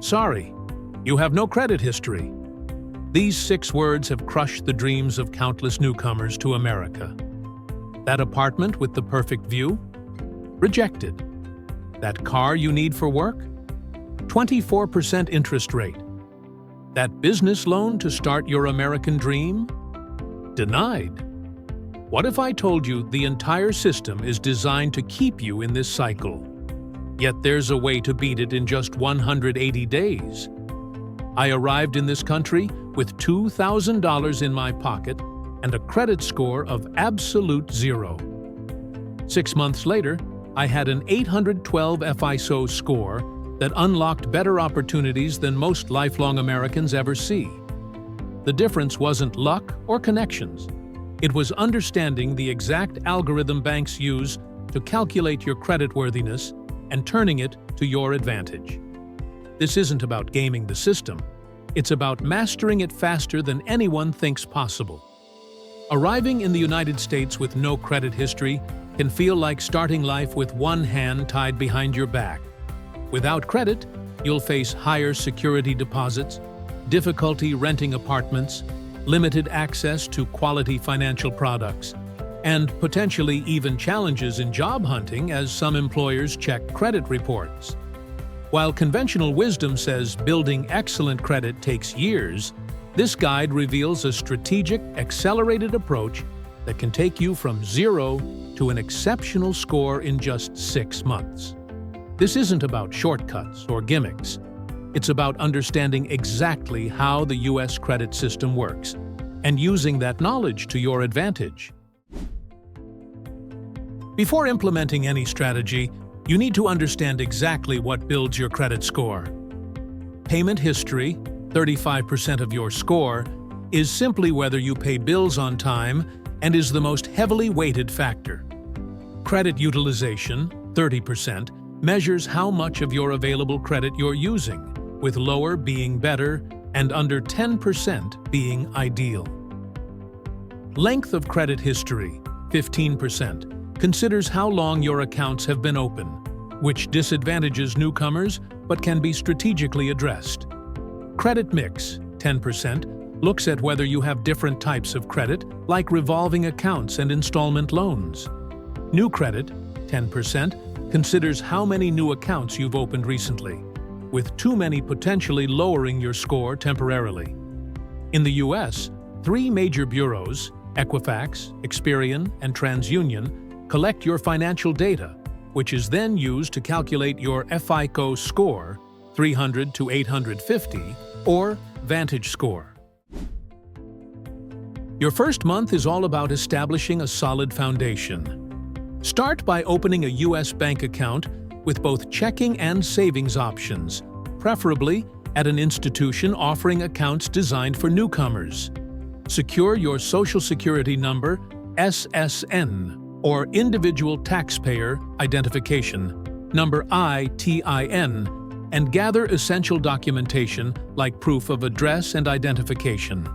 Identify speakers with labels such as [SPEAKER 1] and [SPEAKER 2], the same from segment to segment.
[SPEAKER 1] Sorry, you have no credit history. These 6 words have crushed the dreams of countless newcomers to America. That apartment with the perfect view? Rejected. That car you need for work? 24% interest rate. That business loan to start your American dream? Denied. What if I told you the entire system is designed to keep you in this cycle? Yet there's a way to beat it in just 180 days. I arrived in this country with $2,000 in my pocket and a credit score of absolute 0. 6 months later, I had an 812 FICO score that unlocked better opportunities than most lifelong Americans ever see. The difference wasn't luck or connections. It was understanding the exact algorithm banks use to calculate your creditworthiness and turning it to your advantage. This isn't about gaming the system. It's about mastering it faster than anyone thinks possible. Arriving in the United States with no credit history can feel like starting life with one hand tied behind your back. Without credit, you'll face higher security deposits, difficulty renting apartments, limited access to quality financial products, and potentially even challenges in job hunting as some employers check credit reports. While conventional wisdom says building excellent credit takes years, this guide reveals a strategic, accelerated approach that can take you from 0 to an exceptional score in just 6 months. This isn't about shortcuts or gimmicks. It's about understanding exactly how the U.S. credit system works and using that knowledge to your advantage. Before implementing any strategy, you need to understand exactly what builds your credit score. Payment history, 35% of your score, is simply whether you pay bills on time and is the most heavily weighted factor. Credit utilization, 30%, measures how much of your available credit you're using, with lower being better and under 10% being ideal. Length of credit history, 15%, considers how long your accounts have been open, which disadvantages newcomers but can be strategically addressed. Credit mix, 10%, looks at whether you have different types of credit, like revolving accounts and installment loans. New credit, 10%, considers how many new accounts you've opened recently, with too many potentially lowering your score temporarily. In the U.S., 3 major bureaus, Equifax, Experian, and TransUnion, collect your financial data, which is then used to calculate your FICO score, 300 to 850, or Vantage score. Your first month is all about establishing a solid foundation. Start by opening a U.S. bank account with both checking and savings options, preferably at an institution offering accounts designed for newcomers. Secure your Social Security number, SSN, or Individual Taxpayer Identification, number ITIN, and gather essential documentation like proof of address and identification.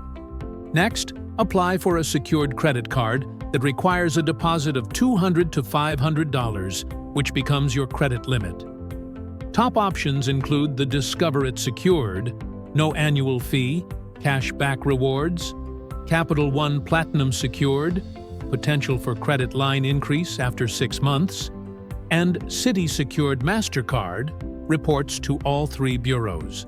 [SPEAKER 1] Next, apply for a secured credit card that requires a deposit of $200 to $500, which becomes your credit limit. Top options include the Discover It Secured, no annual fee, cash back rewards, Capital One Platinum Secured, potential for credit line increase after 6 months, and Citi Secured MasterCard reports to all 3 bureaus.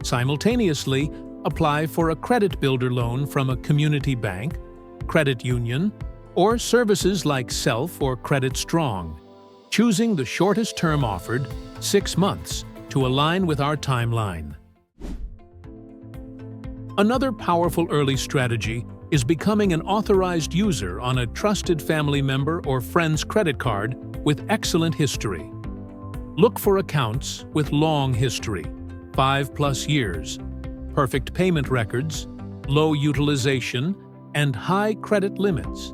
[SPEAKER 1] Simultaneously, apply for a credit builder loan from a community bank, credit union, or services like Self or Credit Strong, choosing the shortest term offered, 6 months, to align with our timeline. Another powerful early strategy is becoming an authorized user on a trusted family member or friend's credit card with excellent history. Look for accounts with long history, 5+ years, perfect payment records, low utilization, and high credit limits.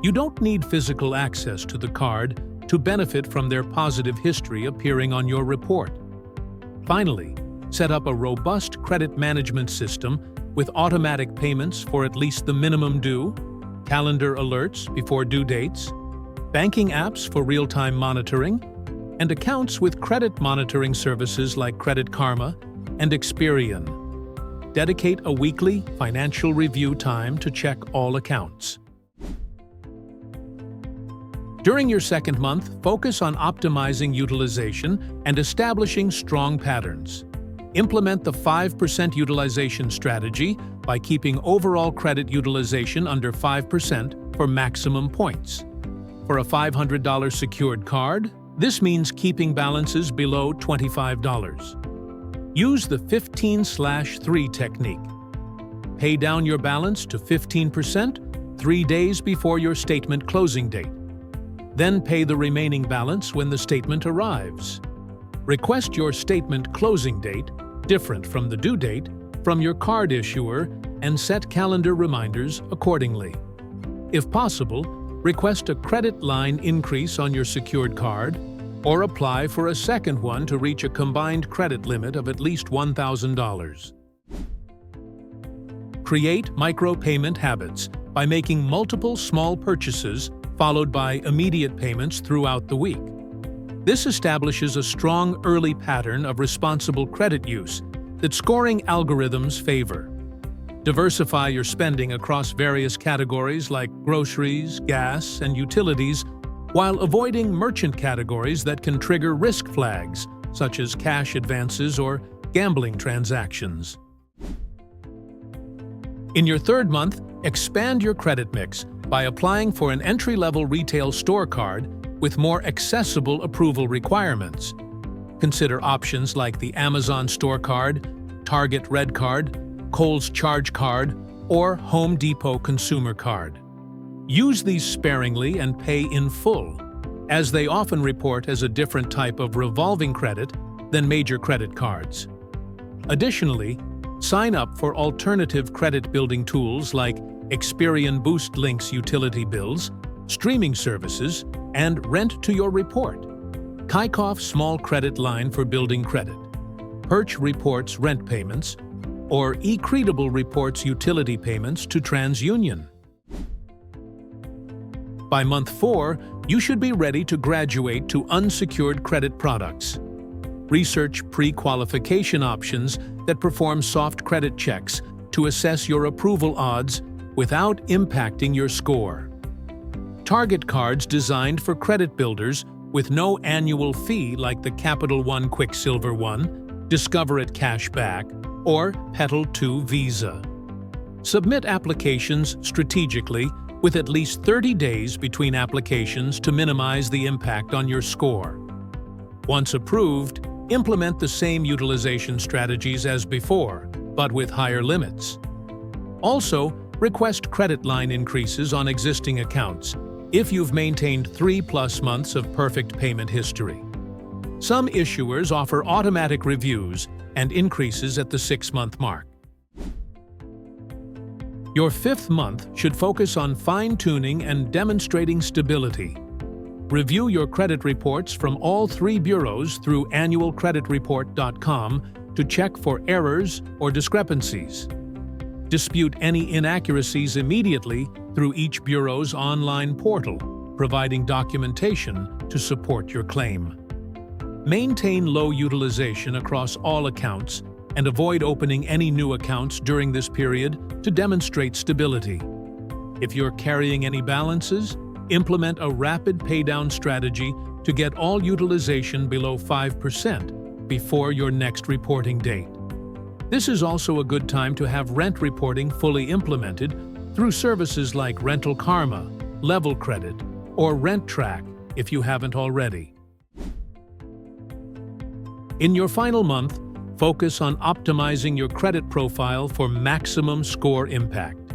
[SPEAKER 1] You don't need physical access to the card to benefit from their positive history appearing on your report. Finally, set up a robust credit management system with automatic payments for at least the minimum due, calendar alerts before due dates, banking apps for real-time monitoring, and accounts with credit monitoring services like Credit Karma and Experian. Dedicate a weekly financial review time to check all accounts. During your second month, focus on optimizing utilization and establishing strong patterns. Implement the 5% utilization strategy by keeping overall credit utilization under 5% for maximum points. For a $500 secured card, this means keeping balances below $25. Use the 15/3 technique. Pay down your balance to 15% 3 days before your statement closing date. Then pay the remaining balance when the statement arrives. Request your statement closing date, different from the due date, from your card issuer and set calendar reminders accordingly. If possible, request a credit line increase on your secured card or apply for a second one to reach a combined credit limit of at least $1,000. Create micro-payment habits by making multiple small purchases followed by immediate payments throughout the week. This establishes a strong early pattern of responsible credit use that scoring algorithms favor. Diversify your spending across various categories like groceries, gas, and utilities, while avoiding merchant categories that can trigger risk flags, such as cash advances or gambling transactions. In your third month, expand your credit mix by applying for an entry-level retail store card with more accessible approval requirements. Consider options like the Amazon Store Card, Target Red Card, Kohl's Charge Card, or Home Depot Consumer Card. Use these sparingly and pay in full, as they often report as a different type of revolving credit than major credit cards. Additionally, sign up for alternative credit-building tools like Experian Boost Links utility bills, streaming services, and Rent to Your Report, Kaikoff Small Credit Line for building credit, Perch Reports rent payments, or eCreditable reports utility payments to TransUnion. By month 4, you should be ready to graduate to unsecured credit products. Research pre-qualification options that perform soft credit checks to assess your approval odds without impacting your score. Target cards designed for credit builders with no annual fee like the Capital One Quicksilver One, Discover It Cashback, or Petal 2 Visa. Submit applications strategically with at least 30 days between applications to minimize the impact on your score. Once approved, implement the same utilization strategies as before, but with higher limits. Also, request credit line increases on existing accounts if you've maintained 3+ months of perfect payment history. Some issuers offer automatic reviews and increases at the 6-month mark. Your 5th month should focus on fine-tuning and demonstrating stability. Review your credit reports from all 3 bureaus through annualcreditreport.com to check for errors or discrepancies. Dispute any inaccuracies immediately through each bureau's online portal, providing documentation to support your claim. Maintain low utilization across all accounts and avoid opening any new accounts during this period to demonstrate stability. If you're carrying any balances, implement a rapid paydown strategy to get all utilization below 5% before your next reporting date. This is also a good time to have rent reporting fully implemented through services like Rental Karma, Level Credit, or Rent Track if you haven't already. In your final month, focus on optimizing your credit profile for maximum score impact.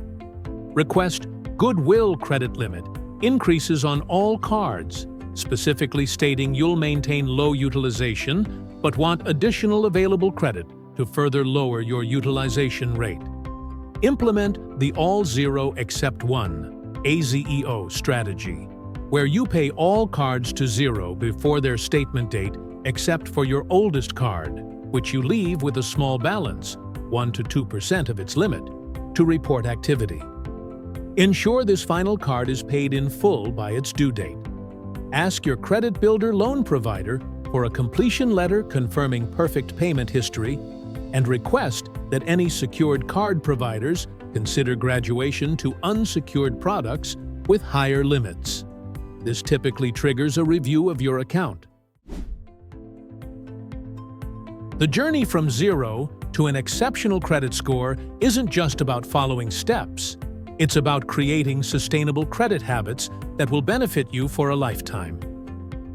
[SPEAKER 1] Request Goodwill credit limit increases on all cards, specifically stating you'll maintain low utilization but want additional available credit to further lower your utilization rate. Implement the All Zero Except One (AZEO) strategy, where you pay all cards to zero before their statement date except for your oldest card, which you leave with a small balance, 1 to 2% of its limit, to report activity. Ensure this final card is paid in full by its due date. Ask your credit builder loan provider for a completion letter confirming perfect payment history, and request that any secured card providers consider graduation to unsecured products with higher limits. This typically triggers a review of your account. The journey from zero to an exceptional credit score isn't just about following steps. It's about creating sustainable credit habits that will benefit you for a lifetime.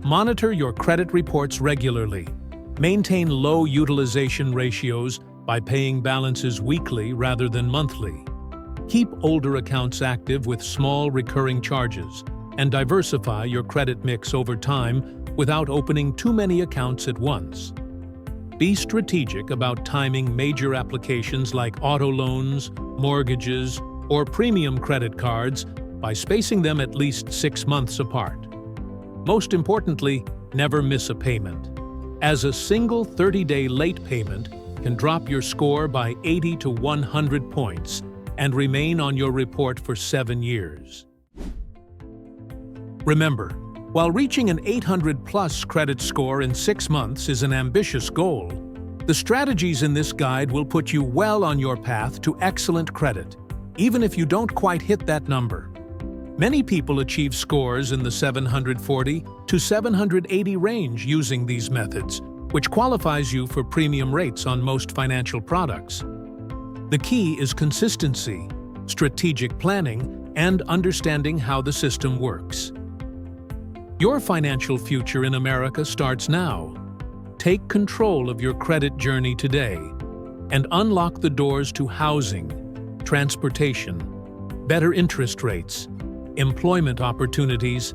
[SPEAKER 1] Monitor your credit reports regularly. Maintain low utilization ratios by paying balances weekly rather than monthly. Keep older accounts active with small recurring charges, and diversify your credit mix over time without opening too many accounts at once. Be strategic about timing major applications like auto loans, mortgages, or premium credit cards by spacing them at least 6 months apart. Most importantly, never miss a payment, as a single 30-day late payment can drop your score by 80 to 100 points and remain on your report for 7 years. Remember, while reaching an 800-plus credit score in 6 months is an ambitious goal, the strategies in this guide will put you well on your path to excellent credit, even if you don't quite hit that number. Many people achieve scores in the 740 to 780 range using these methods, which qualifies you for premium rates on most financial products. The key is consistency, strategic planning, and understanding how the system works. Your financial future in America starts now. Take control of your credit journey today and unlock the doors to housing, transportation, better interest rates, employment opportunities,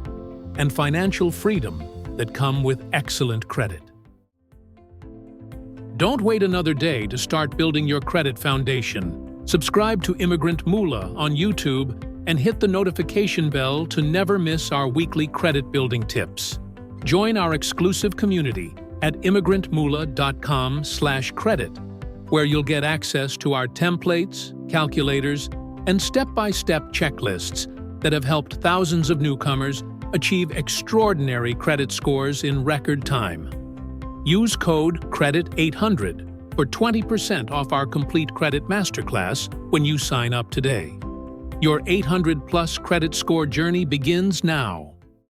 [SPEAKER 1] and financial freedom that come with excellent credit. Don't wait another day to start building your credit foundation. Subscribe to Immigrant Moolah on YouTube and hit the notification bell to never miss our weekly credit building tips. Join our exclusive community at immigrantmoolah.com/credit, where you'll get access to our templates, calculators, and step-by-step checklists that have helped thousands of newcomers achieve extraordinary credit scores in record time. Use code CREDIT800 for 20% off our complete credit masterclass when you sign up today. Your 800-plus credit score journey begins now.